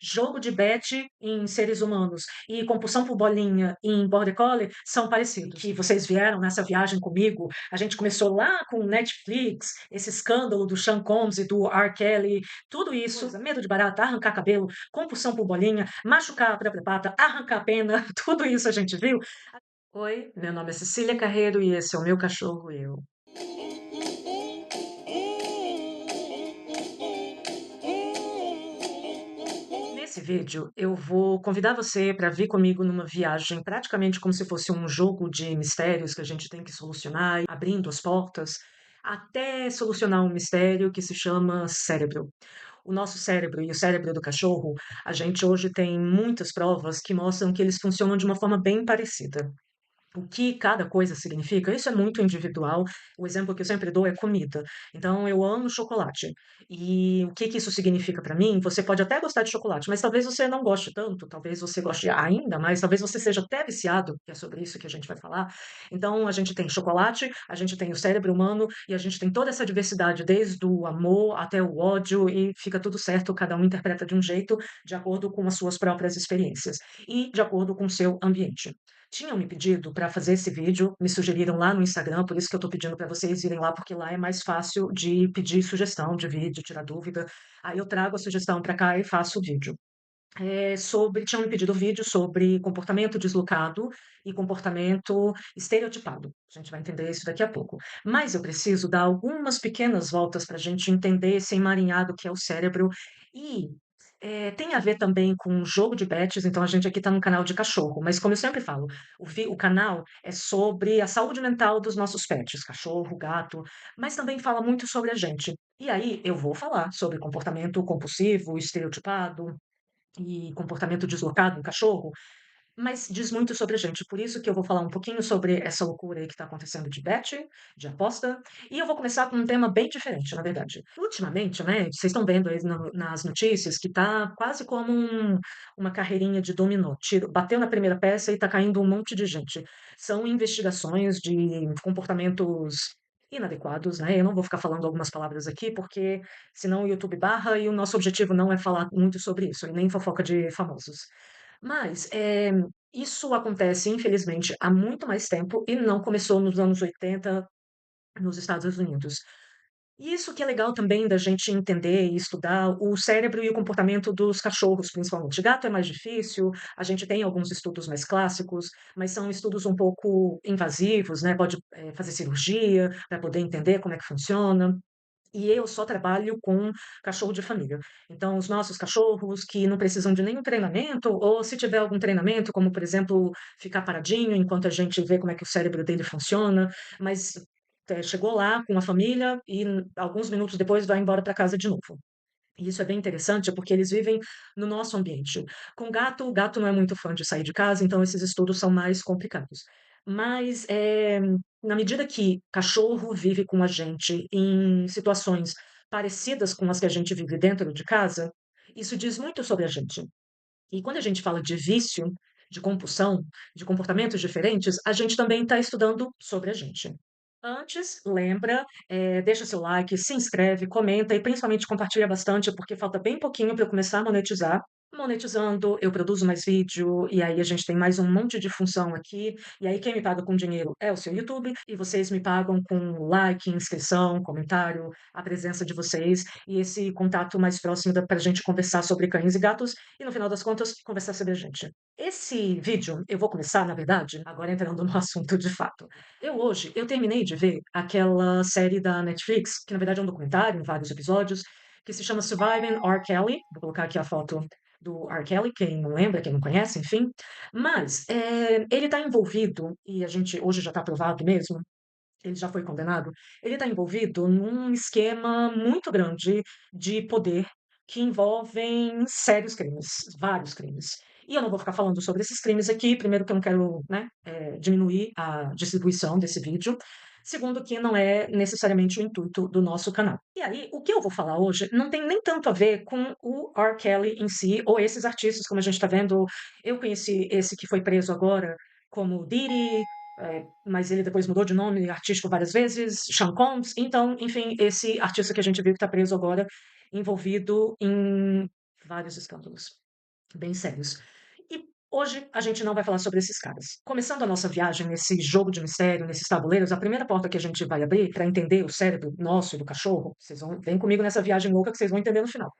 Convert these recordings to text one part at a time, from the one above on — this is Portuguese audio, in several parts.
Jogo de bet em seres humanos e compulsão por bolinha em Border Collie são parecidos. Que vocês vieram nessa viagem comigo, a gente começou lá com Netflix, esse escândalo do Sean Combs e do R. Kelly, tudo isso, medo de barata, arrancar cabelo, compulsão por bolinha, machucar a própria pata, arrancar a pena, tudo isso a gente viu. Oi, meu nome é Cecília Carreiro e esse é o meu cachorro eu. Nesse vídeo, eu vou convidar você para vir comigo numa viagem, praticamente como se fosse um jogo de mistérios que a gente tem que solucionar, abrindo as portas, até solucionar um mistério que se chama cérebro. O nosso cérebro e o cérebro do cachorro, a gente hoje tem muitas provas que mostram que eles funcionam de uma forma bem parecida. O que cada coisa significa, isso é muito individual. O exemplo que eu sempre dou é comida. Então, eu amo chocolate. E o que que isso significa para mim? Você pode até gostar de chocolate, mas talvez você não goste tanto, talvez você goste ainda mais, talvez você seja até viciado, que é sobre isso que a gente vai falar. Então, a gente tem chocolate, a gente tem o cérebro humano e a gente tem toda essa diversidade, desde o amor até o ódio, e fica tudo certo, cada um interpreta de um jeito, de acordo com as suas próprias experiências e de acordo com o seu ambiente. Tinham me pedido para fazer esse vídeo, me sugeriram lá no Instagram, por isso que eu estou pedindo para vocês irem lá, porque lá é mais fácil de pedir sugestão de vídeo, tirar dúvida. Aí eu trago a sugestão para cá e faço o vídeo. Tinham me pedido vídeo sobre comportamento deslocado e comportamento estereotipado. A gente vai entender isso daqui a pouco. Mas eu preciso dar algumas pequenas voltas para a gente entender esse emaranhado que é o cérebro e tem a ver também com um jogo de bets, então a gente aqui está num canal de cachorro, mas como eu sempre falo, o canal é sobre a saúde mental dos nossos pets, cachorro, gato, mas também fala muito sobre a gente. E aí eu vou falar sobre comportamento compulsivo, estereotipado, e comportamento deslocado no cachorro, mas diz muito sobre a gente. Por isso que eu vou falar um pouquinho sobre essa loucura aí que está acontecendo de bet, de aposta, e eu vou começar com um tema bem diferente, na verdade. Ultimamente, né, vocês estão vendo aí nas notícias que tá quase como uma carreirinha de dominó. Bateu na primeira peça e tá caindo um monte de gente. São investigações de comportamentos inadequados, né? Eu não vou ficar falando algumas palavras aqui, porque senão o YouTube barra e o nosso objetivo não é falar muito sobre isso, e nem fofoca de famosos. Mas, isso acontece, infelizmente, há muito mais tempo e não começou nos anos 80 nos Estados Unidos. E isso que é legal também da gente entender e estudar o cérebro e o comportamento dos cachorros, principalmente. Gato é mais difícil, a gente tem alguns estudos mais clássicos, mas são estudos um pouco invasivos, né? Pode, fazer cirurgia para poder entender como é que funciona. E eu só trabalho com cachorro de família. Então, os nossos cachorros que não precisam de nenhum treinamento, ou se tiver algum treinamento, como por exemplo, ficar paradinho enquanto a gente vê como é que o cérebro dele funciona, mas chegou lá com a família e alguns minutos depois vai embora para casa de novo. E isso é bem interessante porque eles vivem no nosso ambiente. Com gato, o gato não é muito fã de sair de casa, então esses estudos são mais complicados. Mas, na medida que cachorro vive com a gente em situações parecidas com as que a gente vive dentro de casa, isso diz muito sobre a gente. E quando a gente fala de vício, de compulsão, de comportamentos diferentes, a gente também está estudando sobre a gente. Antes, lembra, deixa seu like, se inscreve, comenta e principalmente compartilha bastante, porque falta bem pouquinho para eu começar a monetizar. Monetizando, eu produzo mais vídeo, e aí a gente tem mais um monte de função aqui. E aí, quem me paga com dinheiro é o seu YouTube, e vocês me pagam com like, inscrição, comentário, a presença de vocês e esse contato mais próximo para a gente conversar sobre cães e gatos, e no final das contas, conversar sobre a gente. Esse vídeo, eu vou começar, na verdade, agora entrando no assunto de fato. Eu terminei de ver aquela série da Netflix, que na verdade é um documentário, em vários episódios, que se chama Surviving R. Kelly. Vou colocar aqui a foto do R. Kelly, quem não lembra, quem não conhece, enfim. Mas ele está envolvido, e a gente hoje já está provado mesmo, ele já foi condenado, ele está envolvido num esquema muito grande de poder que envolvem sérios crimes, vários crimes. E eu não vou ficar falando sobre esses crimes aqui, primeiro que eu não quero, né, diminuir a distribuição desse vídeo, segundo que não é necessariamente o intuito do nosso canal. E aí, o que eu vou falar hoje não tem nem tanto a ver com o R. Kelly em si, ou esses artistas, como a gente está vendo. Eu conheci esse que foi preso agora, como Diddy, mas ele depois mudou de nome artístico várias vezes, Sean Combs. Então, enfim, esse artista que a gente viu que está preso agora, envolvido em vários escândalos. bem sérios. E hoje a gente não vai falar sobre esses caras. Começando a nossa viagem nesse jogo de mistério, nesses tabuleiros, a primeira porta que a gente vai abrir para entender o cérebro nosso e do cachorro, vocês vão, vem comigo nessa viagem louca que vocês vão entender no final.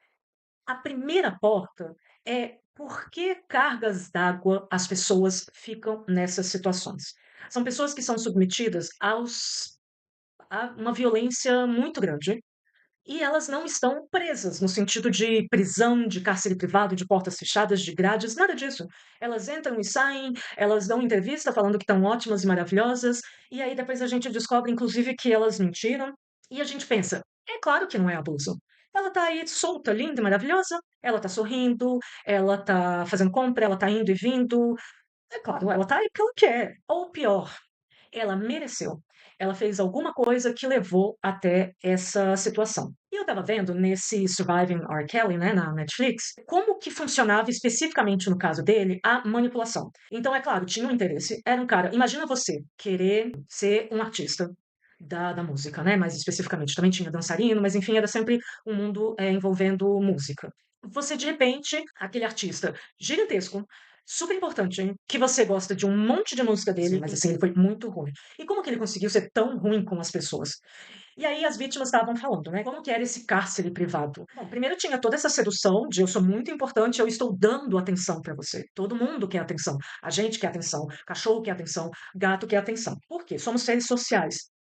A primeira porta é por que cargas d'água as pessoas ficam nessas situações. São pessoas que são submetidas a uma violência muito grande e elas não estão presas, no sentido de prisão, de cárcere privado, de portas fechadas, de grades, nada disso. Elas entram e saem, elas dão entrevista falando que estão ótimas e maravilhosas, e aí depois a gente descobre, inclusive, que elas mentiram, e a gente pensa, é claro que não é abuso. Ela tá aí solta, linda e maravilhosa, ela tá sorrindo, ela tá fazendo compra, ela tá indo e vindo. É claro, ela tá aí porque ela quer. Ou pior, ela mereceu. Ela fez alguma coisa que levou até essa situação. E eu estava vendo nesse Surviving R. Kelly, né, na Netflix, como que funcionava especificamente no caso dele a manipulação. Então, é claro, tinha um interesse. Era um cara. Imagina você querer ser um artista da música, né? Mais especificamente. Também tinha dançarino, mas enfim, era sempre um mundo envolvendo música. Você, de repente, aquele artista gigantesco, super importante, hein? Que você gosta de um monte de música dele, mas assim, ele foi muito ruim. E como que ele conseguiu ser tão ruim com as pessoas? E aí as vítimas estavam falando, né? Como que era esse cárcere privado? Bom, primeiro tinha toda essa sedução de eu sou muito importante, eu estou dando atenção para você. Todo mundo quer atenção. A gente quer atenção, cachorro quer atenção, gato quer atenção. Por quê? Somos seres sociais.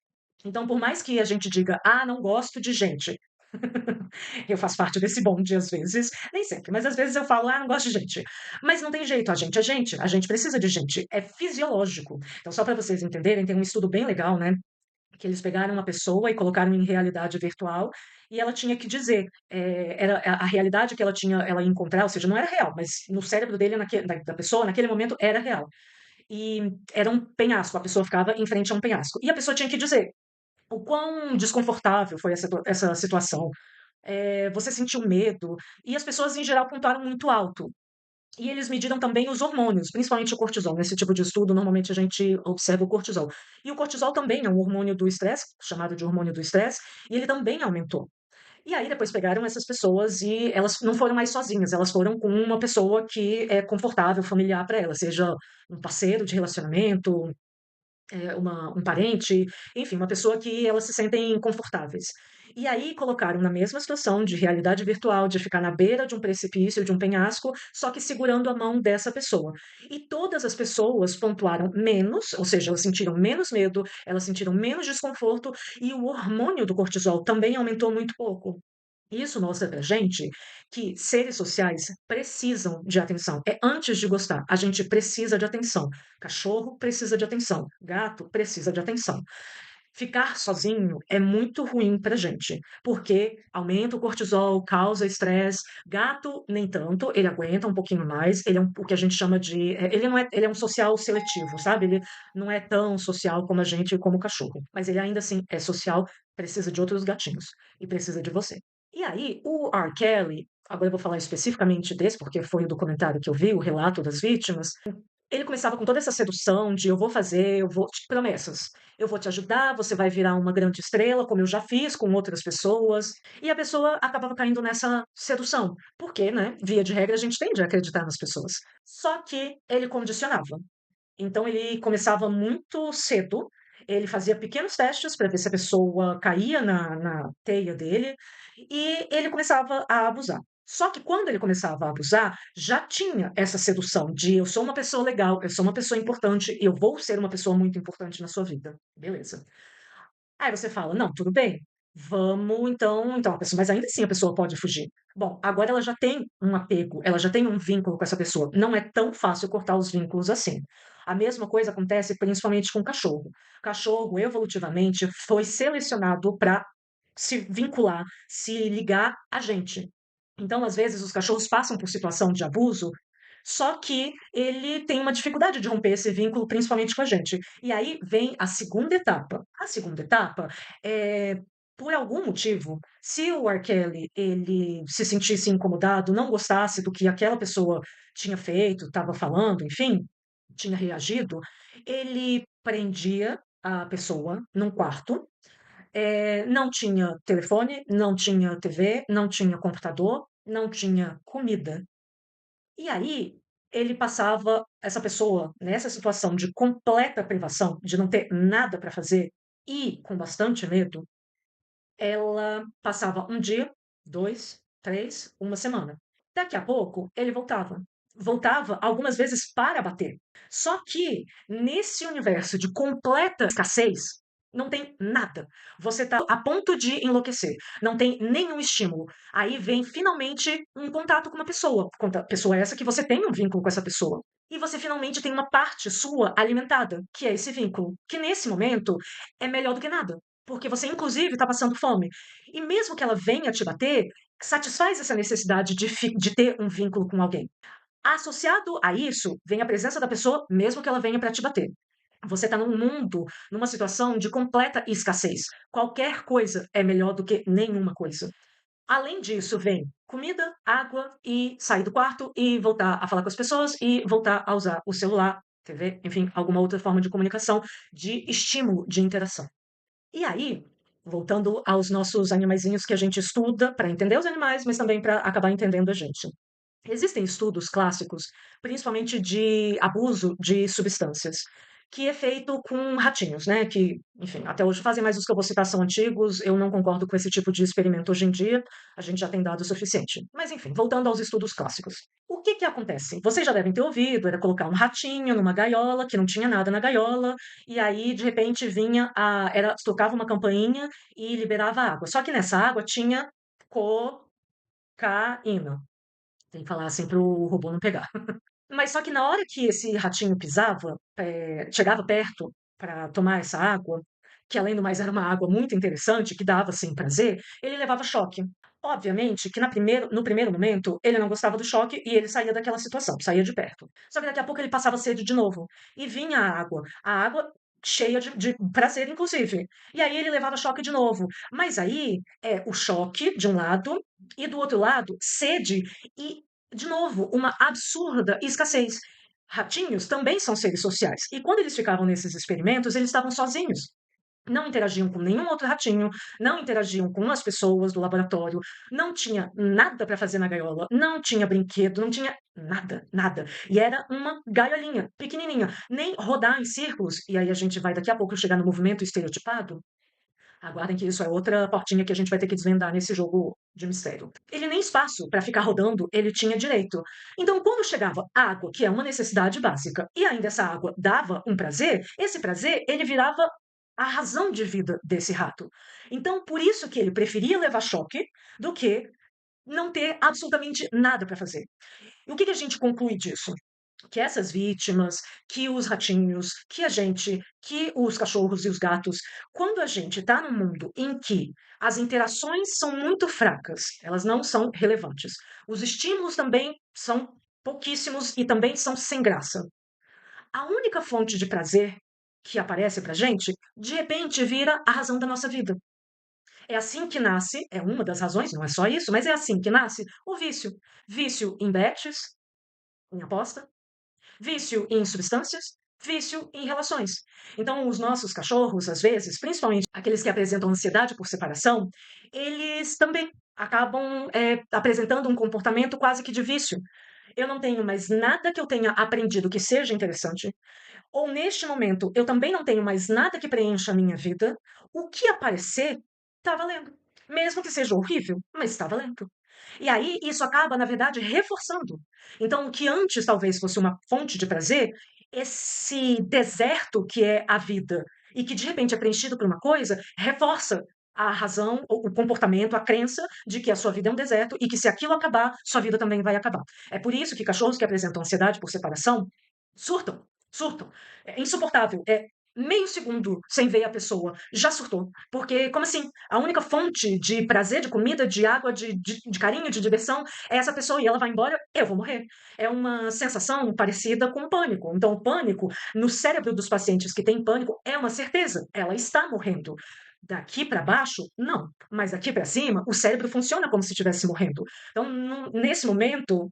Então, por mais que a gente diga, ah, não gosto de gente, eu faço parte desse bonde às vezes, nem sempre, mas às vezes eu falo, ah, não gosto de gente. Mas não tem jeito, a gente é gente, a gente precisa de gente, é fisiológico. Então, só para vocês entenderem, tem um estudo bem legal, né? Que eles pegaram uma pessoa e colocaram em realidade virtual e ela tinha que dizer, era a realidade que ela tinha, ela ia encontrar, ou seja, não era real, mas no cérebro dele, da pessoa, naquele momento, era real. E era um penhasco, a pessoa ficava em frente a um penhasco. E a pessoa tinha que dizer o quão desconfortável foi essa situação. Você sentiu medo? E as pessoas, em geral, pontuaram muito alto. E eles mediram também os hormônios, principalmente o cortisol. Nesse tipo de estudo, normalmente a gente observa o cortisol. E o cortisol também é um hormônio do estresse, chamado de hormônio do estresse, e ele também aumentou. E aí depois pegaram essas pessoas e elas não foram mais sozinhas, elas foram com uma pessoa que é confortável, familiar para elas, seja um parceiro de relacionamento, um parente, enfim, uma pessoa que elas se sentem confortáveis. E aí colocaram na mesma situação de realidade virtual, de ficar na beira de um precipício, de um penhasco, só que segurando a mão dessa pessoa. E todas as pessoas pontuaram menos, ou seja, elas sentiram menos medo, elas sentiram menos desconforto e o hormônio do cortisol também aumentou muito pouco. Isso mostra pra gente que seres sociais precisam de atenção. É antes de gostar, a gente precisa de atenção. Cachorro precisa de atenção, gato precisa de atenção. Ficar sozinho é muito ruim pra gente, porque aumenta o cortisol, causa estresse. Gato, nem tanto, ele aguenta um pouquinho mais. Ele é o que a gente chama de. Ele não é, ele é um social seletivo, sabe? Ele não é tão social como a gente, como o cachorro. Mas ele ainda assim é social, precisa de outros gatinhos e precisa de você. E aí, o R. Kelly, agora eu vou falar especificamente desse, porque foi o documentário que eu vi, o relato das vítimas. Ele começava com toda essa sedução de eu vou fazer, eu vou, promessas. Eu vou te ajudar, você vai virar uma grande estrela, como eu já fiz com outras pessoas. E a pessoa acabava caindo nessa sedução. Porque, né, via de regra, a gente tende a acreditar nas pessoas. Só que ele condicionava. Então ele começava muito cedo, ele fazia pequenos testes para ver se a pessoa caía na teia dele, e ele começava a abusar. Só que quando ele começava a abusar, já tinha essa sedução de eu sou uma pessoa legal, eu sou uma pessoa importante, eu vou ser uma pessoa muito importante na sua vida. Beleza. Aí você fala: "Não, tudo bem, vamos então a pessoa mas ainda assim a pessoa pode fugir". Bom, agora ela já tem um apego, ela já tem um vínculo com essa pessoa, não é tão fácil cortar os vínculos assim. A mesma coisa acontece principalmente com cachorro. Cachorro, evolutivamente, foi selecionado para se vincular, se ligar a gente. Então, às vezes, os cachorros passam por situação de abuso, só que ele tem uma dificuldade de romper esse vínculo, principalmente com a gente. E aí vem a segunda etapa. A segunda etapa é, por algum motivo, se o R. Kelly ele se sentisse incomodado, não gostasse do que aquela pessoa tinha feito, estava falando, enfim, tinha reagido, ele prendia a pessoa num quarto, não tinha telefone, não tinha TV, não tinha computador, não tinha comida. E aí, ele passava essa pessoa nessa situação de completa privação, de não ter nada para fazer e com bastante medo, ela passava um dia, 2, 3, uma semana. Daqui a pouco, ele voltava. Voltava algumas vezes para bater. Só que nesse universo de completa escassez, não tem nada. Você está a ponto de enlouquecer. Não tem nenhum estímulo. Aí vem finalmente um contato com uma pessoa. Pessoa essa que você tem um vínculo com essa pessoa. E você finalmente tem uma parte sua alimentada, que é esse vínculo, que nesse momento é melhor do que nada. Porque você, inclusive, está passando fome. E mesmo que ela venha te bater, satisfaz essa necessidade de ter um vínculo com alguém. Associado a isso, vem a presença da pessoa, mesmo que ela venha para te bater. Você está num mundo, numa situação de completa escassez. Qualquer coisa é melhor do que nenhuma coisa. Além disso, vem comida, água e sair do quarto e voltar a falar com as pessoas e voltar a usar o celular, TV, enfim, alguma outra forma de comunicação, de estímulo, de interação. E aí, voltando aos nossos animaizinhos que a gente estuda para entender os animais, mas também para acabar entendendo a gente. Existem estudos clássicos, principalmente de abuso de substâncias, que é feito com ratinhos, né? Que, enfim, até hoje fazem, mais os que eu vou citar são antigos. Eu não concordo com esse tipo de experimento hoje em dia. A gente já tem dado o suficiente. Mas, enfim, voltando aos estudos clássicos. O que que acontece? Vocês já devem ter ouvido, era colocar um ratinho numa gaiola, que não tinha nada na gaiola, e aí, de repente, tocava uma campainha e liberava água. Só que nessa água tinha cocaína. Tem que falar assim para o robô não pegar. Mas só que na hora que esse ratinho pisava, chegava perto para tomar essa água, que além do mais era uma água muito interessante, que dava assim prazer, ele levava choque. Obviamente que no primeiro momento ele não gostava do choque e ele saía daquela situação, saía de perto. Só que daqui a pouco ele passava sede de novo e vinha a água cheia de prazer, inclusive. E aí ele levava choque de novo. Mas aí é o choque de um lado e do outro lado sede e de novo, uma absurda escassez. Ratinhos também são seres sociais. E quando eles ficavam nesses experimentos, eles estavam sozinhos. Não interagiam com nenhum outro ratinho, não interagiam com as pessoas do laboratório, não tinha nada para fazer na gaiola, não tinha brinquedo, não tinha nada, nada. E era uma gaiolinha, pequenininha, nem rodar em círculos. E aí a gente vai daqui a pouco chegar no movimento estereotipado. Aguardem que isso é outra portinha que a gente vai ter que desvendar nesse jogo de mistério. Ele nem espaço para ficar rodando ele tinha direito. Então, quando chegava água, que é uma necessidade básica, e ainda essa água dava um prazer, esse prazer ele virava a razão de vida desse rato. Então, por isso que ele preferia levar choque do que não ter absolutamente nada para fazer. E o que que a gente conclui disso? Que essas vítimas, que os ratinhos, que a gente, que os cachorros e os gatos, quando a gente está num mundo em que as interações são muito fracas, elas não são relevantes, os estímulos também são pouquíssimos e também são sem graça. A única fonte de prazer que aparece pra gente, de repente vira a razão da nossa vida. É assim que nasce, é uma das razões, não é só isso, mas é assim que nasce o vício. Vício em bets, em aposta, vício em substâncias, vício em relações. Então, os nossos cachorros, às vezes, principalmente aqueles que apresentam ansiedade por separação, eles também acabam apresentando um comportamento quase que de vício. Eu não tenho mais nada que eu tenha aprendido que seja interessante, ou neste momento eu também não tenho mais nada que preencha a minha vida, o que aparecer está valendo. Mesmo que seja horrível, mas está valendo. E aí isso acaba, na verdade, reforçando. Então, o que antes talvez fosse uma fonte de prazer, esse deserto que é a vida e que de repente é preenchido por uma coisa, reforça a razão, o comportamento, a crença de que a sua vida é um deserto e que se aquilo acabar, sua vida também vai acabar. É por isso que cachorros que apresentam ansiedade por separação surtam, surtam. É insuportável. É meio segundo sem ver a pessoa, já surtou. Porque, como assim? A única fonte de prazer, de comida, de água, de carinho, de diversão é essa pessoa e ela vai embora, eu vou morrer. É uma sensação parecida com o pânico. Então, o pânico, no cérebro dos pacientes que têm pânico, é uma certeza. Ela está morrendo. Daqui para baixo, não. Mas daqui para cima, o cérebro funciona como se estivesse morrendo. Então, nesse momento,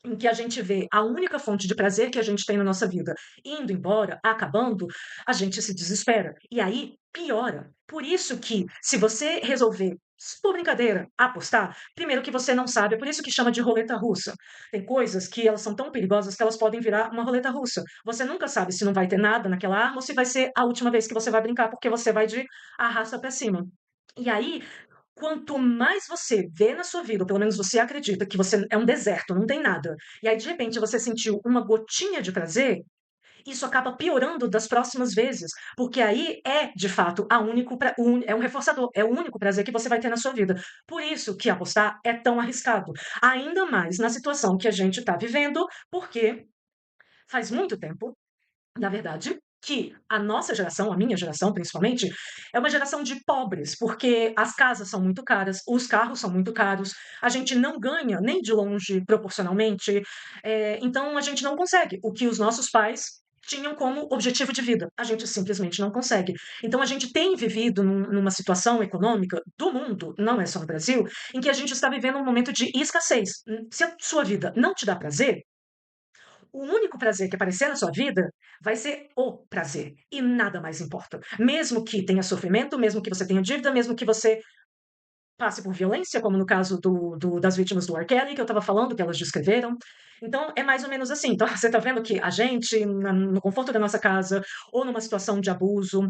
em que a gente vê a única fonte de prazer que a gente tem na nossa vida indo embora, acabando, a gente se desespera. E aí piora. Por isso que, se você resolver Por brincadeira, apostar, primeiro que você não sabe, é por isso que chama de roleta russa. Tem coisas que elas são tão perigosas que elas podem virar uma roleta russa. Você nunca sabe se não vai ter nada naquela arma ou se vai ser a última vez que você vai brincar, porque você vai de arrasta pra cima. E aí, quanto mais você vê na sua vida, ou pelo menos você acredita que você é um deserto, não tem nada, e aí de repente você sentiu uma gotinha de prazer, isso acaba piorando das próximas vezes, porque aí é, de fato, a único é um reforçador, é o único prazer que você vai ter na sua vida. Por isso que apostar é tão arriscado, ainda mais na situação que a gente está vivendo, porque faz muito tempo, na verdade, que a nossa geração, a minha geração principalmente, é uma geração de pobres, porque as casas são muito caras, os carros são muito caros, a gente não ganha nem de longe proporcionalmente, então a gente não consegue o que os nossos pais tinham como objetivo de vida. A gente simplesmente não consegue. Então a gente tem vivido numa situação econômica do mundo, não é só no Brasil, em que a gente está vivendo um momento de escassez. Se a sua vida não te dá prazer, o único prazer que aparecer na sua vida vai ser o prazer e nada mais importa. Mesmo que tenha sofrimento, mesmo que você tenha dívida, mesmo que você passe por violência, como no caso das vítimas do R. Kelly, que eu estava falando, que elas descreveram. Então, é mais ou menos assim. Então, você está vendo que a gente, no conforto da nossa casa, ou numa situação de abuso,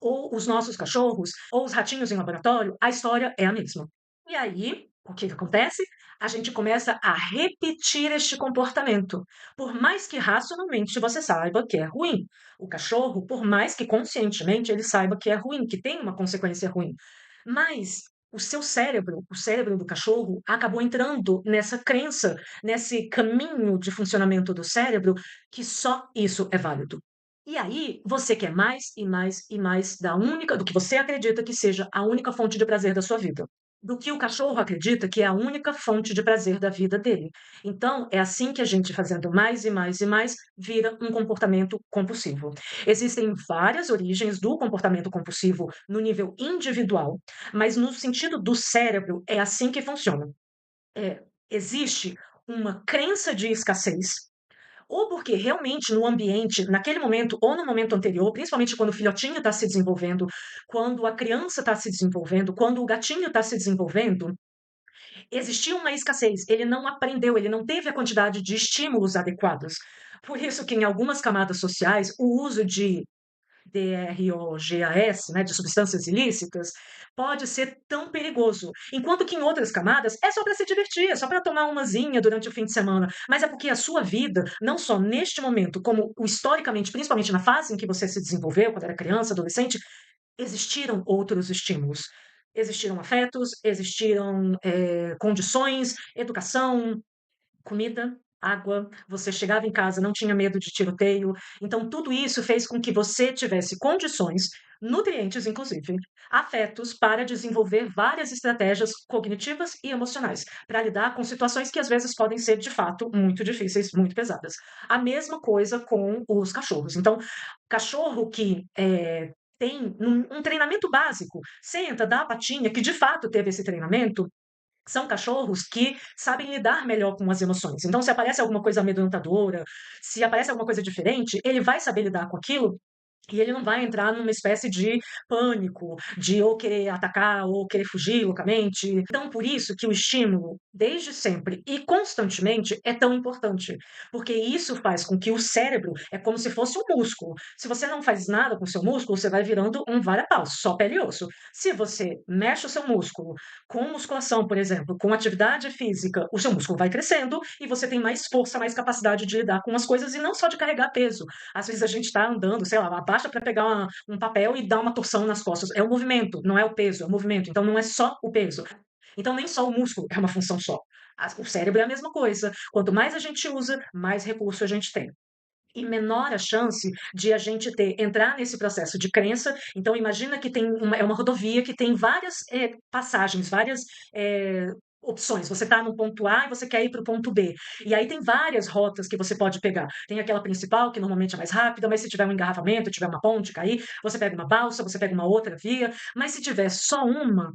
ou os nossos cachorros, ou os ratinhos em laboratório, a história é a mesma. E aí, o que que acontece? A gente começa a repetir este comportamento, por mais que racionalmente você saiba que é ruim. O cachorro, por mais que conscientemente ele saiba que é ruim, que tem uma consequência ruim. Mas o seu cérebro, o cérebro do cachorro, acabou entrando nessa crença, nesse caminho de funcionamento do cérebro, que só isso é válido. E aí, você quer mais e mais e mais do que você acredita que seja a única fonte de prazer da sua vida. Do que o cachorro acredita que é a única fonte de prazer da vida dele. Então, é assim que a gente, fazendo mais e mais e mais, vira um comportamento compulsivo. Existem várias origens do comportamento compulsivo no nível individual, mas no sentido do cérebro, é assim que funciona. Existe uma crença de escassez, ou porque realmente no ambiente, naquele momento ou no momento anterior, principalmente quando o filhotinho está se desenvolvendo, quando a criança está se desenvolvendo, quando o gatinho está se desenvolvendo, existia uma escassez. Ele não aprendeu, ele não teve a quantidade de estímulos adequados. Por isso que em algumas camadas sociais, o uso de DROGAS, né, de substâncias ilícitas, pode ser tão perigoso. Enquanto que em outras camadas é só para se divertir, é só para tomar umazinha durante o fim de semana. Mas é porque a sua vida, não só neste momento, como historicamente, principalmente na fase em que você se desenvolveu, quando era criança, adolescente, existiram outros estímulos. Existiram afetos, existiram condições, educação, comida, água, você chegava em casa, não tinha medo de tiroteio. Então, tudo isso fez com que você tivesse condições, nutrientes inclusive, afetos para desenvolver várias estratégias cognitivas e emocionais, para lidar com situações que às vezes podem ser de fato muito difíceis, muito pesadas. A mesma coisa com os cachorros. Então, cachorro que tem um treinamento básico, senta, dá a patinha, que de fato teve esse treinamento, são cachorros que sabem lidar melhor com as emoções. Então, se aparece alguma coisa amedrontadora, se aparece alguma coisa diferente, ele vai saber lidar com aquilo e ele não vai entrar numa espécie de pânico, de ou querer atacar ou querer fugir loucamente. Então, por isso que o estímulo, desde sempre e constantemente, é tão importante, porque isso faz com que o cérebro é como se fosse um músculo. Se você não faz nada com o seu músculo, você vai virando um vara-pau, só pele e osso. Se você mexe o seu músculo com musculação, por exemplo, com atividade física, o seu músculo vai crescendo e você tem mais força, mais capacidade de lidar com as coisas e não só de carregar peso. Às vezes a gente está andando, sei lá, abaixa para pegar um papel e dá uma torção nas costas. É o movimento, não é o peso, é o movimento. Então não é só o peso. Então nem só o músculo é uma função só. O cérebro é a mesma coisa. Quanto mais a gente usa, mais recurso a gente tem e menor a chance de a gente entrar nesse processo de crença. Então, imagina que é uma rodovia que tem várias passagens, várias opções. Você está no ponto A e você quer ir para o ponto B. E aí tem várias rotas que você pode pegar. Tem aquela principal, que normalmente é mais rápida, mas se tiver um engarrafamento, tiver uma ponte cair, você pega uma balsa, você pega uma outra via. Mas se tiver só uma,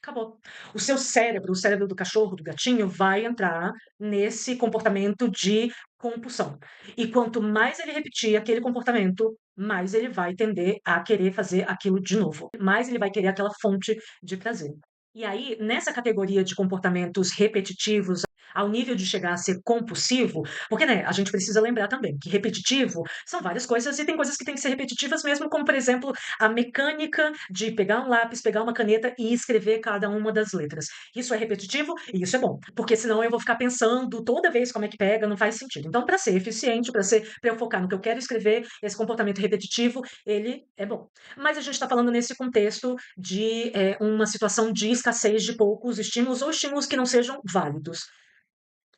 acabou. O seu cérebro, o cérebro do cachorro, do gatinho, vai entrar nesse comportamento de compulsão. E quanto mais ele repetir aquele comportamento, mais ele vai tender a querer fazer aquilo de novo. Mais ele vai querer aquela fonte de prazer. E aí, nessa categoria de comportamentos repetitivos, ao nível de chegar a ser compulsivo, porque, né, a gente precisa lembrar também que repetitivo são várias coisas e tem coisas que têm que ser repetitivas mesmo, como, por exemplo, a mecânica de pegar um lápis, pegar uma caneta e escrever cada uma das letras. Isso é repetitivo e isso é bom, porque senão eu vou ficar pensando toda vez como é que pega, não faz sentido. Então, para ser eficiente, para eu focar no que eu quero escrever, esse comportamento repetitivo, ele é bom. Mas a gente está falando nesse contexto de uma situação de escassez de poucos estímulos ou estímulos que não sejam válidos.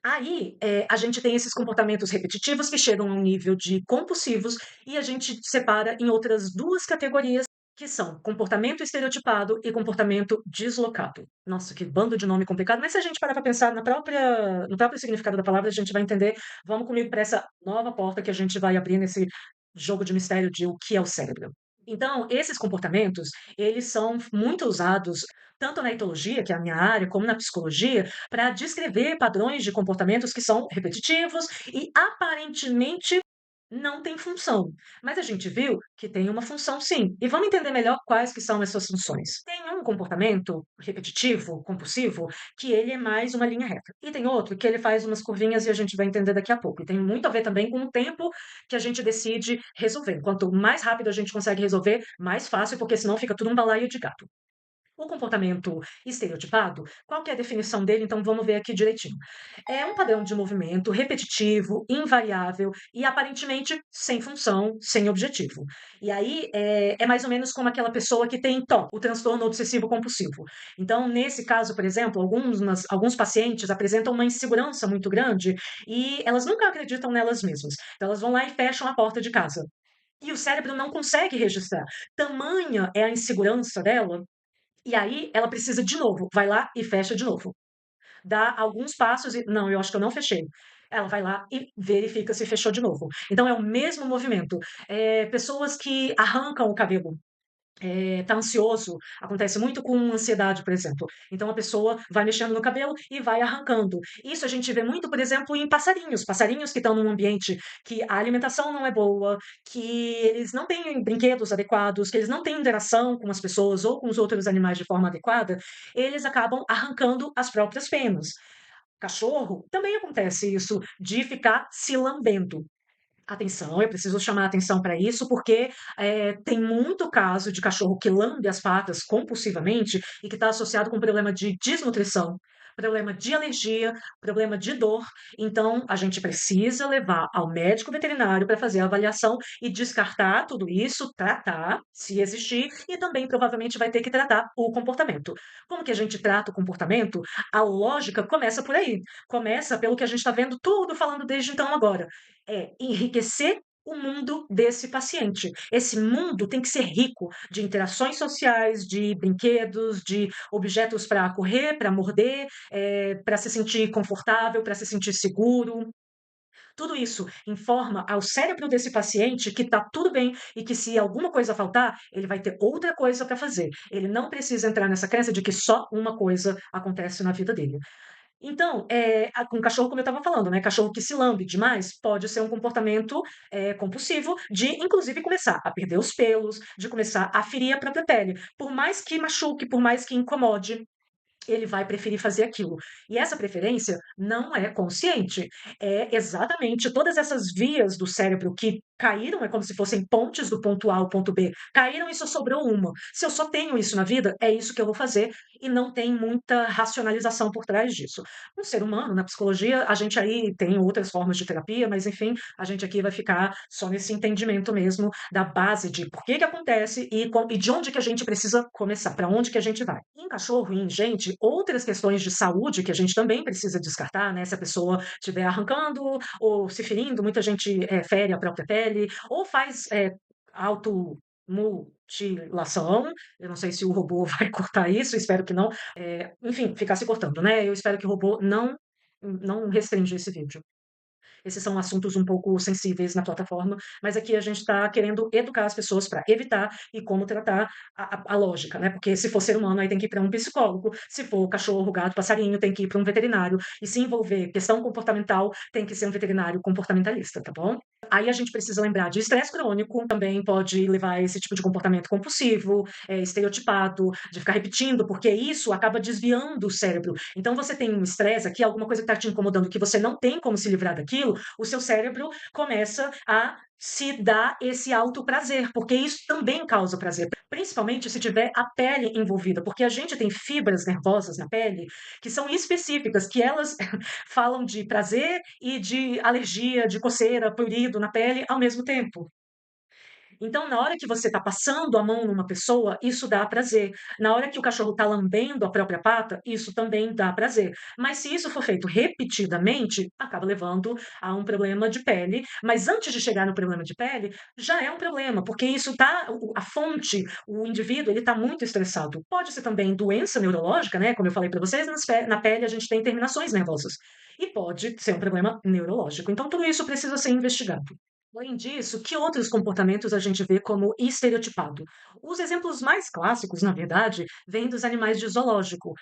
Aí, a gente tem esses comportamentos repetitivos que chegam a um nível de compulsivos e a gente separa em outras 2 categorias, que são comportamento estereotipado e comportamento deslocado. Nossa, que bando de nome complicado, mas se a gente parar para pensar no próprio significado da palavra, a gente vai entender. Vamos comigo para essa nova porta que a gente vai abrir nesse jogo de mistério de o que é o cérebro. Então, esses comportamentos, eles são muito usados tanto na etologia, que é a minha área, como na psicologia, para descrever padrões de comportamentos que são repetitivos e aparentemente não têm função. Mas a gente viu que tem uma função sim. E vamos entender melhor quais que são essas funções. Tem um comportamento repetitivo, compulsivo, que ele é mais uma linha reta. E tem outro que ele faz umas curvinhas e a gente vai entender daqui a pouco. E tem muito a ver também com o tempo que a gente decide resolver. Quanto mais rápido a gente consegue resolver, mais fácil, porque senão fica tudo um balaio de gato. O comportamento estereotipado, qual que é a definição dele? Então vamos ver aqui direitinho. É um padrão de movimento repetitivo, invariável e aparentemente sem função, sem objetivo. E aí é mais ou menos como aquela pessoa que tem TOC, o transtorno obsessivo compulsivo. Então, nesse caso, por exemplo, alguns pacientes apresentam uma insegurança muito grande e elas nunca acreditam nelas mesmas. Então, elas vão lá e fecham a porta de casa. E o cérebro não consegue registrar. Tamanha é a insegurança dela e aí ela precisa de novo, vai lá e fecha de novo. Dá alguns passos e não, eu acho que eu não fechei. Ela vai lá e verifica se fechou de novo. Então é o mesmo movimento. Pessoas que arrancam o cabelo tá ansioso, acontece muito com ansiedade, por exemplo. Então a pessoa vai mexendo no cabelo e vai arrancando. Isso a gente vê muito, por exemplo, em passarinhos. Passarinhos que estão num ambiente que a alimentação não é boa, que eles não têm brinquedos adequados, que eles não têm interação com as pessoas ou com os outros animais de forma adequada, eles acabam arrancando as próprias penas. Cachorro, também acontece isso, de ficar se lambendo. Atenção, eu preciso chamar a atenção para isso, porque, tem muito caso de cachorro que lambe as patas compulsivamente e que está associado com problema de desnutrição, problema de alergia, problema de dor. Então, a gente precisa levar ao médico veterinário para fazer a avaliação e descartar tudo isso, tratar, se existir, e também provavelmente vai ter que tratar o comportamento. Como que a gente trata o comportamento? A lógica começa por aí, começa pelo que a gente está vendo tudo falando desde então agora enriquecer o mundo desse paciente. Esse mundo tem que ser rico de interações sociais, de brinquedos, de objetos para correr, para morder, para se sentir confortável, para se sentir seguro. Tudo isso informa ao cérebro desse paciente que está tudo bem e que se alguma coisa faltar, ele vai ter outra coisa para fazer. Ele não precisa entrar nessa crença de que só uma coisa acontece na vida dele. Então, com cachorro, como eu estava falando, né, cachorro que se lambe demais pode ser um comportamento, compulsivo de, inclusive, começar a perder os pelos, de começar a ferir a própria pele. Por mais que machuque, por mais que incomode, ele vai preferir fazer aquilo. E essa preferência não é consciente. É exatamente todas essas vias do cérebro que caíram, é como se fossem pontes do ponto A ao ponto B. Caíram e só sobrou uma. Se eu só tenho isso na vida, é isso que eu vou fazer e não tem muita racionalização por trás disso. Um ser humano, na psicologia, a gente aí tem outras formas de terapia, mas enfim, a gente aqui vai ficar só nesse entendimento mesmo da base de por que que acontece e de onde que a gente precisa começar, para onde que a gente vai. Em cachorro e em gente, outras questões de saúde que a gente também precisa descartar, né? Se a pessoa estiver arrancando ou se ferindo, muita gente fere a própria pele, ou faz automutilação. Eu não sei se o robô vai cortar isso, espero que não. Enfim, ficar se cortando, né? Eu espero que o robô não restringe esse vídeo. Esses são assuntos um pouco sensíveis na plataforma, mas aqui a gente está querendo educar as pessoas para evitar e como tratar a lógica, né? Porque se for ser humano, aí tem que ir para um psicólogo, se for cachorro, gato, passarinho, tem que ir para um veterinário, e se envolver questão comportamental, tem que ser um veterinário comportamentalista, tá bom? Aí a gente precisa lembrar de estresse crônico, também pode levar a esse tipo de comportamento compulsivo, estereotipado, de ficar repetindo, porque isso acaba desviando o cérebro. Então você tem um estresse aqui, alguma coisa que está te incomodando, que você não tem como se livrar daquilo, o seu cérebro começa a se dar esse autoprazer, porque isso também causa prazer, principalmente se tiver a pele envolvida, porque a gente tem fibras nervosas na pele que são específicas, que elas falam de prazer e de alergia, de coceira, prurido na pele ao mesmo tempo. Então, na hora que você está passando a mão numa pessoa, isso dá prazer. Na hora que o cachorro está lambendo a própria pata, isso também dá prazer. Mas se isso for feito repetidamente, acaba levando a um problema de pele. Mas antes de chegar no problema de pele, já é um problema, porque isso tá, a fonte, o indivíduo, ele está muito estressado. Pode ser também doença neurológica, né? Como eu falei para vocês, na pele a gente tem terminações nervosas. E pode ser um problema neurológico. Então, tudo isso precisa ser investigado. Além disso, que outros comportamentos a gente vê como estereotipado? Os exemplos mais clássicos, na verdade, vêm dos animais de zoológico.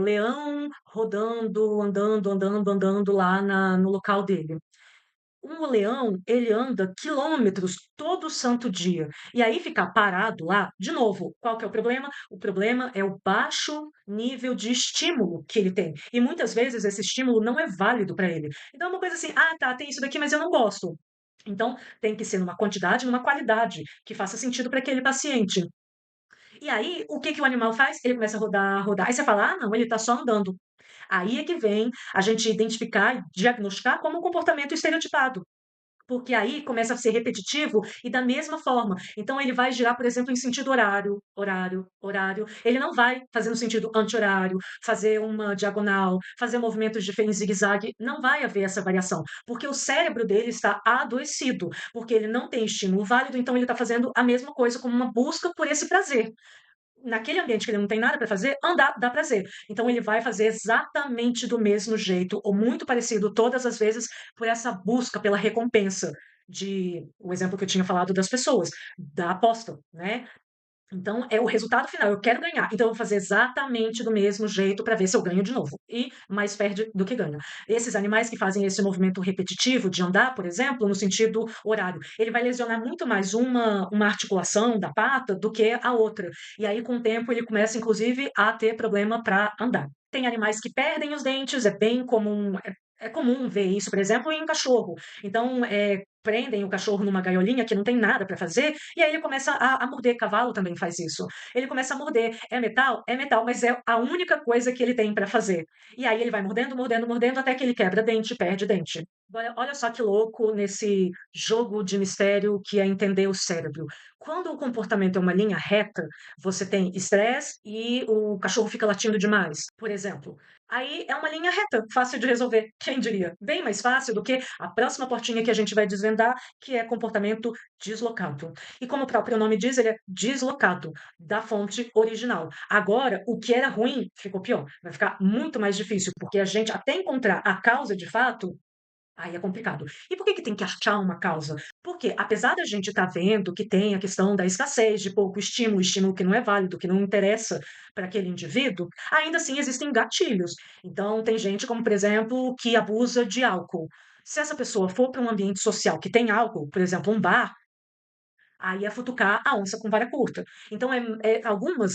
Leão rodando, andando lá no local dele. Um leão, ele anda quilômetros todo santo dia. E aí ficar parado lá, de novo, qual que é o problema? O problema é o baixo nível de estímulo que ele tem. E muitas vezes esse estímulo não é válido para ele. Então é uma coisa assim, ah, tá, tem isso daqui, mas eu não gosto. Então tem que ser numa quantidade, numa qualidade que faça sentido para aquele paciente. E aí, o que que o animal faz? Ele começa a rodar, rodar. Aí você fala, ah, não, ele está só andando. Aí é que vem a gente identificar e diagnosticar como um comportamento estereotipado. Porque aí começa a ser repetitivo e da mesma forma. Então ele vai girar, por exemplo, em sentido horário, horário, horário. Ele não vai fazer no sentido anti-horário, fazer uma diagonal, fazer movimentos diferentes, zigue-zague. Não vai haver essa variação, porque o cérebro dele está adoecido, porque ele não tem estímulo válido, então ele está fazendo a mesma coisa como uma busca por esse prazer. Naquele ambiente que ele não tem nada para fazer, andar dá prazer. Então ele vai fazer exatamente do mesmo jeito, ou muito parecido todas as vezes, por essa busca pela recompensa de o exemplo que eu tinha falado das pessoas, da aposta, né? Então é o resultado final, eu quero ganhar, então eu vou fazer exatamente do mesmo jeito para ver se eu ganho de novo, e mais perde do que ganha. Esses animais que fazem esse movimento repetitivo de andar, por exemplo, no sentido horário, ele vai lesionar muito mais uma articulação da pata do que a outra. E aí, com o tempo, ele começa, inclusive, a ter problema para andar. Tem animais que perdem os dentes, é bem comum. É comum ver isso, por exemplo, em um cachorro. Então, prendem o cachorro numa gaiolinha que não tem nada para fazer, e aí ele começa a morder. Cavalo também faz isso. Ele começa a morder. É metal? É metal, mas é a única coisa que ele tem para fazer. E aí ele vai mordendo, mordendo, mordendo, até que ele quebra dente, perde dente. Agora, olha só que louco nesse jogo de mistério que é entender o cérebro. Quando o comportamento é uma linha reta, você tem estresse e o cachorro fica latindo demais, por exemplo. Aí é uma linha reta, fácil de resolver, quem diria? Bem mais fácil do que a próxima portinha que a gente vai desvendar, que é comportamento deslocado. E como o próprio nome diz, ele é deslocado da fonte original. Agora, o que era ruim ficou pior. Vai ficar muito mais difícil, porque a gente, até encontrar a causa de fato, aí é complicado. E por que que tem que achar uma causa? Porque, apesar da gente estar vendo que tem a questão da escassez, de pouco estímulo, estímulo que não é válido, que não interessa para aquele indivíduo, ainda assim existem gatilhos. Então, tem gente, como por exemplo, que abusa de álcool. Se essa pessoa for para um ambiente social que tem álcool, por exemplo, um bar, aí é futucar a onça com vara curta. Então,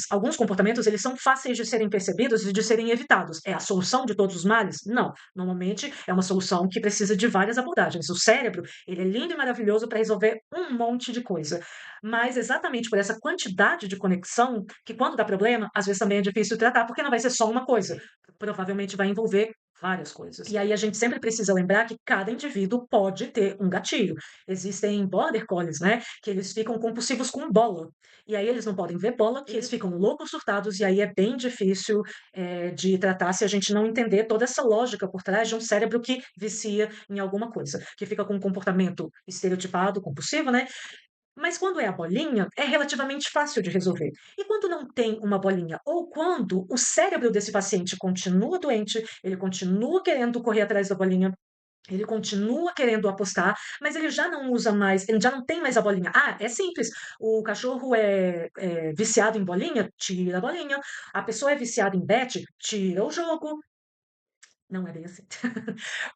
alguns comportamentos eles são fáceis de serem percebidos e de serem evitados. É a solução de todos os males? Não. Normalmente é uma solução que precisa de várias abordagens. O cérebro, ele é lindo e maravilhoso para resolver um monte de coisa. Mas exatamente por essa quantidade de conexão, que quando dá problema, às vezes também é difícil tratar, porque não vai ser só uma coisa. Provavelmente vai envolver várias coisas. E aí a gente sempre precisa lembrar que cada indivíduo pode ter um gatilho. Existem border collies, né? Que eles ficam compulsivos com bola. E aí eles não podem ver bola, que eles ficam loucos, surtados, e aí é bem difícil de tratar se a gente não entender toda essa lógica por trás de um cérebro que vicia em alguma coisa, que fica com um comportamento estereotipado, compulsivo, né? Mas quando é a bolinha, é relativamente fácil de resolver. E quando não tem uma bolinha, ou quando o cérebro desse paciente continua doente, ele continua querendo correr atrás da bolinha, ele continua querendo apostar, mas ele já não usa mais, ele já não tem mais a bolinha. Ah, é simples. O cachorro é viciado em bolinha, tira a bolinha. A pessoa é viciada em bet, tira o jogo. Não é bem assim.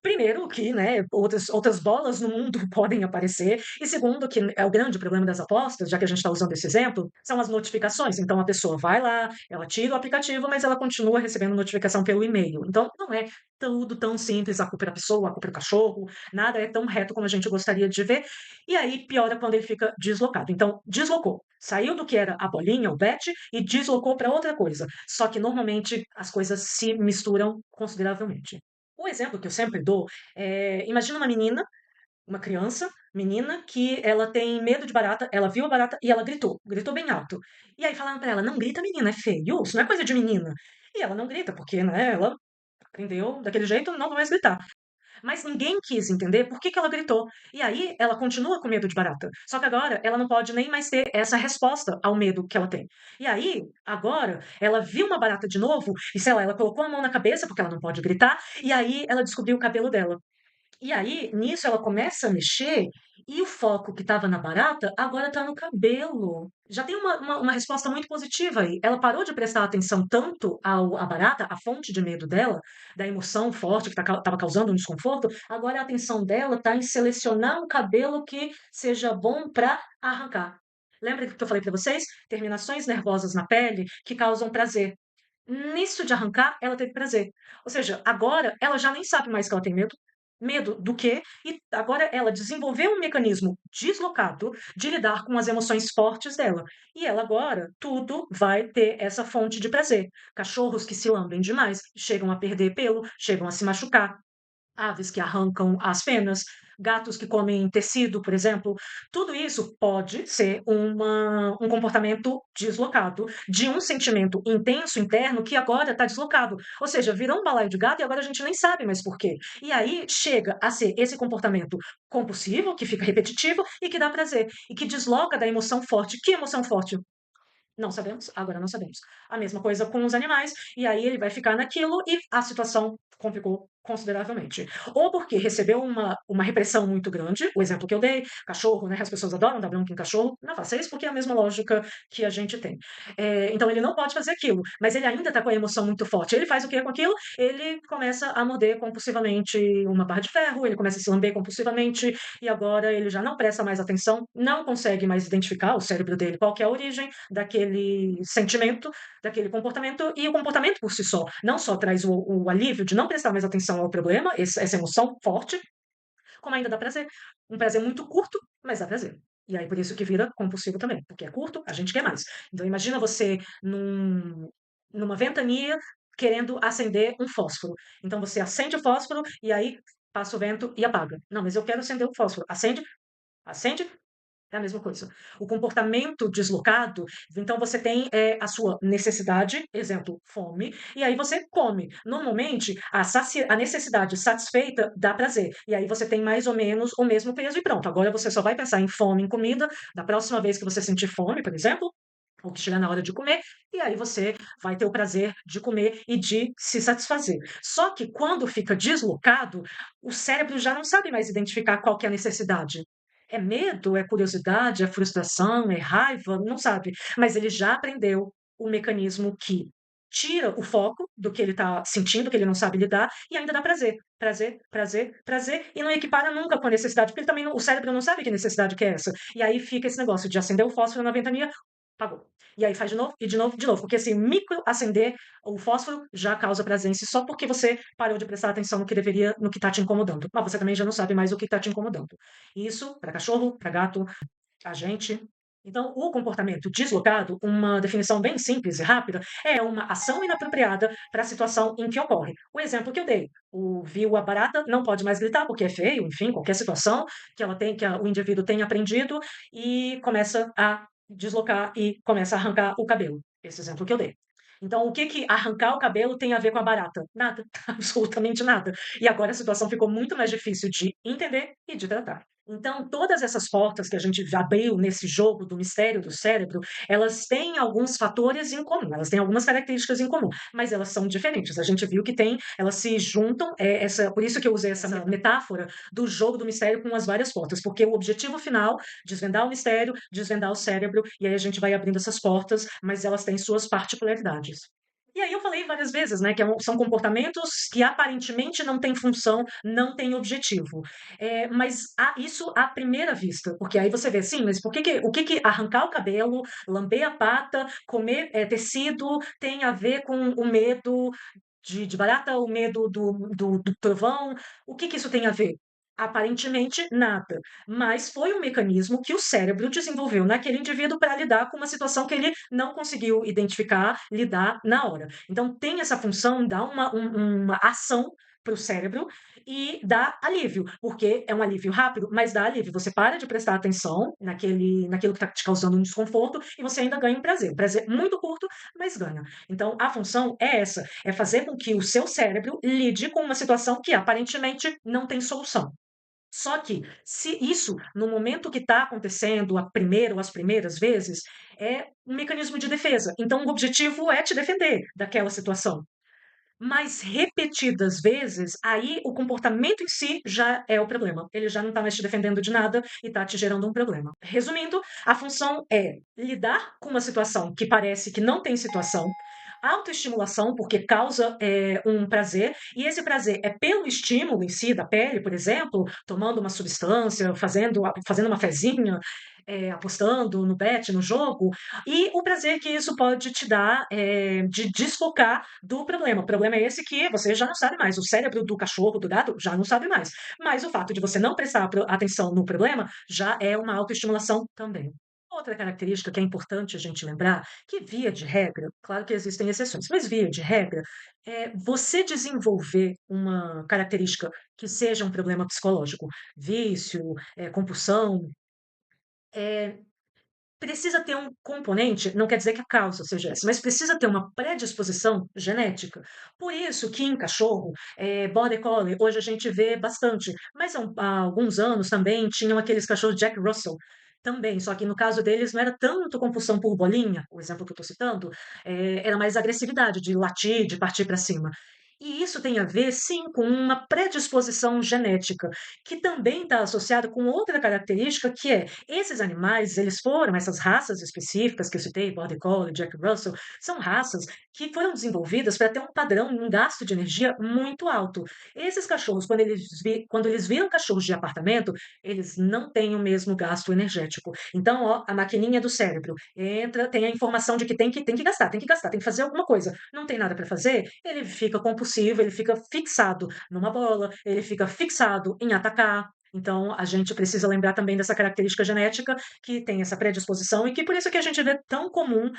Primeiro que, né, outras bolas no mundo podem aparecer, e segundo que é o grande problema das apostas, já que a gente está usando esse exemplo, são as notificações. Então a pessoa vai lá, ela tira o aplicativo, mas ela continua recebendo notificação pelo e-mail. Então não é tudo tão simples, a culpa é da pessoa, a culpa é do cachorro, nada é tão reto como a gente gostaria de ver. E aí piora quando ele fica deslocado. Então, deslocou. Saiu do que era a bolinha, o bet, e deslocou para outra coisa. Só que normalmente as coisas se misturam consideravelmente. O exemplo que eu sempre dou é, imagina uma menina, uma criança, menina, que ela tem medo de barata, ela viu a barata e ela gritou, gritou bem alto. E aí falaram para ela, não grita menina, é feio, isso não é coisa de menina. E ela não grita, porque, né, ela aprendeu daquele jeito, não vai mais gritar. Mas ninguém quis entender por que que ela gritou. E aí ela continua com medo de barata. Só que agora ela não pode nem mais ter essa resposta ao medo que ela tem. E aí, agora, ela viu uma barata de novo e, sei lá, ela colocou a mão na cabeça, porque ela não pode gritar, e aí ela descobriu o cabelo dela. E aí, nisso, ela começa a mexer e o foco que estava na barata agora está no cabelo. Já tem uma resposta muito positiva aí. Ela parou de prestar atenção tanto à barata, à fonte de medo dela, da emoção forte que estava causando um desconforto. Agora a atenção dela está em selecionar um cabelo que seja bom para arrancar. Lembra que eu falei para vocês? Terminações nervosas na pele que causam prazer. Nisso de arrancar, ela teve prazer. Ou seja, agora ela já nem sabe mais que ela tem medo. Medo do quê? E agora ela desenvolveu um mecanismo deslocado de lidar com as emoções fortes dela. E ela agora, tudo vai ter essa fonte de prazer. Cachorros que se lambem demais chegam a perder pelo, chegam a se machucar, aves que arrancam as penas, gatos que comem tecido, por exemplo. Tudo isso pode ser um comportamento deslocado de um sentimento intenso interno que agora está deslocado. Ou seja, virou um balaio de gato e agora a gente nem sabe mais por quê. E aí chega a ser esse comportamento compulsivo, que fica repetitivo e que dá prazer, e que desloca da emoção forte. Que emoção forte? Não sabemos, agora não sabemos. A mesma coisa com os animais, e aí ele vai ficar naquilo e a situação complicou consideravelmente. Ou porque recebeu uma repressão muito grande, o exemplo que eu dei, cachorro, né? As pessoas adoram dar bronca em cachorro, não faça isso porque é a mesma lógica que a gente tem. Então ele não pode fazer aquilo, mas ele ainda está com a emoção muito forte. Ele faz o que com aquilo? Ele começa a morder compulsivamente uma barra de ferro, ele começa a se lamber compulsivamente, e agora ele já não presta mais atenção, não consegue mais identificar o cérebro dele qual que é a origem daquele sentimento, daquele comportamento, e o comportamento por si só não só traz o alívio de não prestar mais atenção ao problema, essa emoção forte, como ainda dá prazer. Um prazer muito curto, mas dá prazer. E aí por isso que vira compulsivo também, porque é curto, a gente quer mais. Então imagina você numa ventania querendo acender um fósforo. Então você acende o fósforo e aí passa o vento e apaga. Não, mas eu quero acender o fósforo. Acende, acende, é a mesma coisa. O comportamento deslocado, então você tem a sua necessidade, exemplo, fome, e aí você come. Normalmente, a necessidade satisfeita dá prazer. E aí você tem mais ou menos o mesmo peso e pronto. Agora você só vai pensar em fome, em comida, da próxima vez que você sentir fome, por exemplo, ou que chegar na hora de comer, e aí você vai ter o prazer de comer e de se satisfazer. Só que quando fica deslocado, o cérebro já não sabe mais identificar qual que é a necessidade. É medo, é curiosidade, é frustração, é raiva, não sabe. Mas ele já aprendeu o mecanismo que tira o foco do que ele está sentindo, que ele não sabe lidar, e ainda dá prazer. Prazer, prazer, prazer, e não equipara nunca com a necessidade, porque ele também o cérebro não sabe que necessidade que é essa. E aí fica esse negócio de acender o fósforo na ventania, apagou. E aí faz de novo, e de novo, de novo. Porque assim, micro acender o fósforo já causa prazer em si, só porque você parou de prestar atenção no que deveria, no que está te incomodando. Mas você também já não sabe mais o que está te incomodando. Isso para cachorro, para gato, a gente. Então, o comportamento deslocado, uma definição bem simples e rápida, é uma ação inapropriada para a situação em que ocorre. O exemplo que eu dei, viu a barata, não pode mais gritar porque é feio, enfim, qualquer situação que ela tem, o indivíduo tem aprendido e começa a deslocar e começa a arrancar o cabelo. Esse exemplo que eu dei. Então, o que que arrancar o cabelo tem a ver com a barata? Nada, absolutamente nada. E agora a situação ficou muito mais difícil de entender e de tratar. Então, todas essas portas que a gente abriu nesse jogo do mistério do cérebro, elas têm alguns fatores em comum, elas têm algumas características em comum, mas elas são diferentes. A gente viu que tem, elas se juntam, por isso que eu usei essa metáfora do jogo do mistério com as várias portas, porque o objetivo final, desvendar o mistério, desvendar o cérebro, e aí a gente vai abrindo essas portas, mas elas têm suas particularidades. E aí eu falei várias vezes, né, que são comportamentos que aparentemente não têm função, não têm objetivo. Mas isso à primeira vista, porque aí você vê, sim, mas o que que arrancar o cabelo, lamber a pata, comer, tecido tem a ver com o medo de barata, o medo do trovão, o que que isso tem a ver? Aparentemente nada, mas foi um mecanismo que o cérebro desenvolveu naquele indivíduo para lidar com uma situação que ele não conseguiu identificar, lidar na hora. Então tem essa função, dá uma ação para o cérebro e dá alívio, porque é um alívio rápido, mas dá alívio. Você para de prestar atenção naquilo que está te causando um desconforto e você ainda ganha um prazer muito curto, mas ganha. Então a função é essa, é fazer com que o seu cérebro lide com uma situação que aparentemente não tem solução. Só que, se isso, no momento que está acontecendo, a primeira ou as primeiras vezes, é um mecanismo de defesa. Então, o objetivo é te defender daquela situação. Mas repetidas vezes, aí o comportamento em si já é o problema. Ele já não está mais te defendendo de nada e está te gerando um problema. Resumindo, a função é lidar com uma situação que parece que não tem situação, autoestimulação, porque causa um prazer, e esse prazer é pelo estímulo em si da pele, por exemplo, tomando uma substância, fazendo uma fezinha, apostando no bet, no jogo, e o prazer que isso pode te dar de desfocar do problema. O problema é esse que você já não sabe mais. O cérebro do cachorro, do gato, já não sabe mais. Mas o fato de você não prestar atenção no problema já é uma autoestimulação também. Outra característica que é importante a gente lembrar, que via de regra, claro que existem exceções, mas via de regra, é você desenvolver uma característica que seja um problema psicológico, vício, compulsão, é, precisa ter um componente, não quer dizer que a causa seja essa, mas precisa ter uma predisposição genética. Por isso que em cachorro, border collie, hoje a gente vê bastante, mas há alguns anos também tinham aqueles cachorros Jack Russell, também, só que no caso deles não era tanto compulsão por bolinha, o exemplo que eu estou citando, era mais agressividade, de latir, de partir para cima. E isso tem a ver, sim, com uma predisposição genética, que também está associada com outra característica, que é esses animais, essas raças específicas que eu citei, Border Collie, Jack Russell, são raças que foram desenvolvidas para ter um padrão, um gasto de energia muito alto. Esses cachorros, quando eles viram cachorros de apartamento, eles não têm o mesmo gasto energético. Então, ó, a maquininha do cérebro entra, tem a informação de que tem que gastar, tem que gastar, tem que fazer alguma coisa. Não tem nada para fazer, ele fica compulsivo, ele fica fixado numa bola, ele fica fixado em atacar. Então, a gente precisa lembrar também dessa característica genética que tem essa predisposição e que por isso que a gente vê tão comum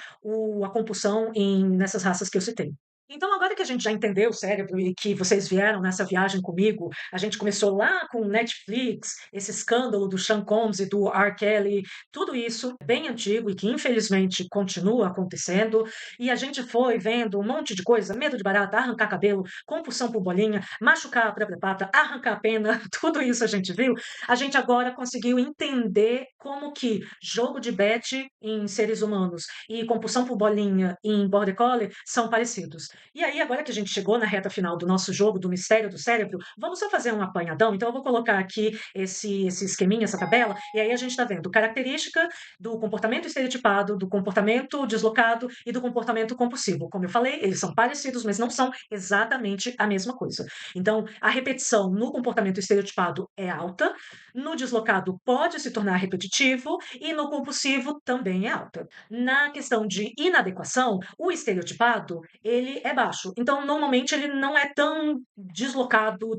a compulsão nessas raças que eu citei. Então, agora que a gente já entendeu o cérebro e que vocês vieram nessa viagem comigo, a gente começou lá com o Netflix, esse escândalo do Sean Combs e do R. Kelly, tudo isso é bem antigo e que infelizmente continua acontecendo, e a gente foi vendo um monte de coisa, medo de barata, arrancar cabelo, compulsão por bolinha, machucar a própria pata, arrancar a pena, tudo isso a gente viu. A gente agora conseguiu entender como que jogo de bet em seres humanos e compulsão por bolinha em Border Collie são parecidos. E aí, agora que a gente chegou na reta final do nosso jogo do mistério do cérebro, vamos só fazer um apanhadão? Então, eu vou colocar aqui esse esqueminha, essa tabela, e aí a gente está vendo característica do comportamento estereotipado, do comportamento deslocado e do comportamento compulsivo. Como eu falei, eles são parecidos, mas não são exatamente a mesma coisa. Então, a repetição no comportamento estereotipado é alta, no deslocado pode se tornar repetitivo e no compulsivo também é alta. Na questão de inadequação, o estereotipado, ele é baixo. Então, normalmente, ele não é tão deslocado,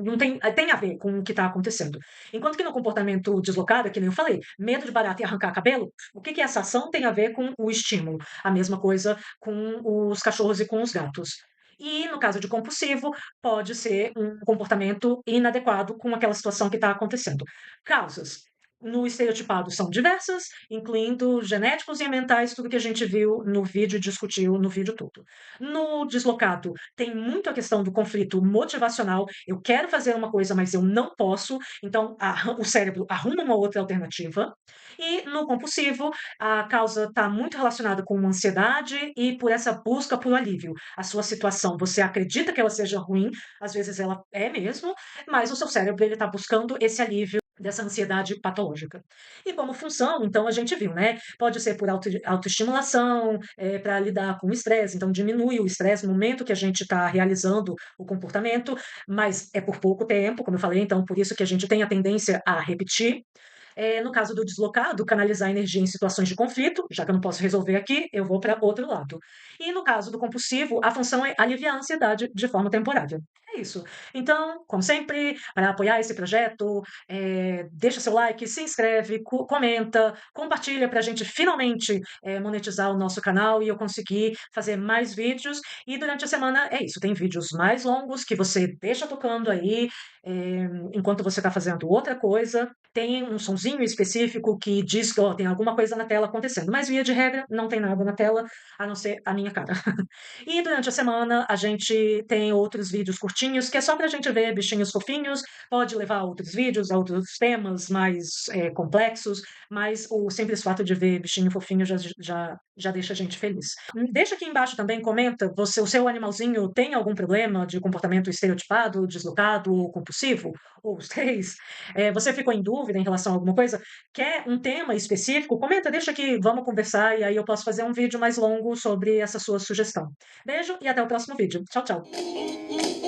não tem a ver com o que está acontecendo. Enquanto que no comportamento deslocado, é que nem eu falei, medo de barata e arrancar cabelo, o que que essa ação tem a ver com o estímulo? A mesma coisa com os cachorros e com os gatos. E no caso de compulsivo, pode ser um comportamento inadequado com aquela situação que está acontecendo. Causas. No estereotipado são diversas, incluindo genéticos e ambientais, tudo que a gente viu no vídeo e discutiu no vídeo todo. No deslocado, tem muito a questão do conflito motivacional. Eu quero fazer uma coisa, mas eu não posso, então o cérebro arruma uma outra alternativa. E no compulsivo, a causa está muito relacionada com ansiedade e por essa busca por alívio. A sua situação, você acredita que ela seja ruim, às vezes ela é mesmo, mas o seu cérebro ele está buscando esse alívio dessa ansiedade patológica. E como função, então a gente viu, né, pode ser por autoestimulação, para lidar com o estresse, então diminui o estresse no momento que a gente está realizando o comportamento, mas é por pouco tempo, como eu falei, então por isso que a gente tem a tendência a repetir. No caso do deslocado, canalizar energia em situações de conflito, já que eu não posso resolver aqui, eu vou para outro lado. E no caso do compulsivo, a função é aliviar a ansiedade de forma temporária. É isso. Então, como sempre, para apoiar esse projeto, deixa seu like, se inscreve, comenta, compartilha para a gente finalmente monetizar o nosso canal e eu conseguir fazer mais vídeos. E durante a semana é isso, tem vídeos mais longos que você deixa tocando aí enquanto você está fazendo outra coisa. Tem um sonzinho específico que diz que ó, tem alguma coisa na tela acontecendo, mas via de regra não tem nada na tela a não ser a minha cara. E durante a semana a gente tem outros vídeos curtinhos que é só para a gente ver bichinhos fofinhos, pode levar a outros vídeos, a outros temas mais complexos, mas o simples fato de ver bichinho fofinho já deixa a gente feliz. Deixa aqui embaixo também, comenta, o seu animalzinho tem algum problema de comportamento estereotipado, deslocado ou compulsivo? Ou os três? Você ficou em dúvida em relação a alguma coisa? Quer um tema específico? Comenta, deixa aqui, vamos conversar e aí eu posso fazer um vídeo mais longo sobre essa sua sugestão. Beijo e até o próximo vídeo. Tchau, tchau.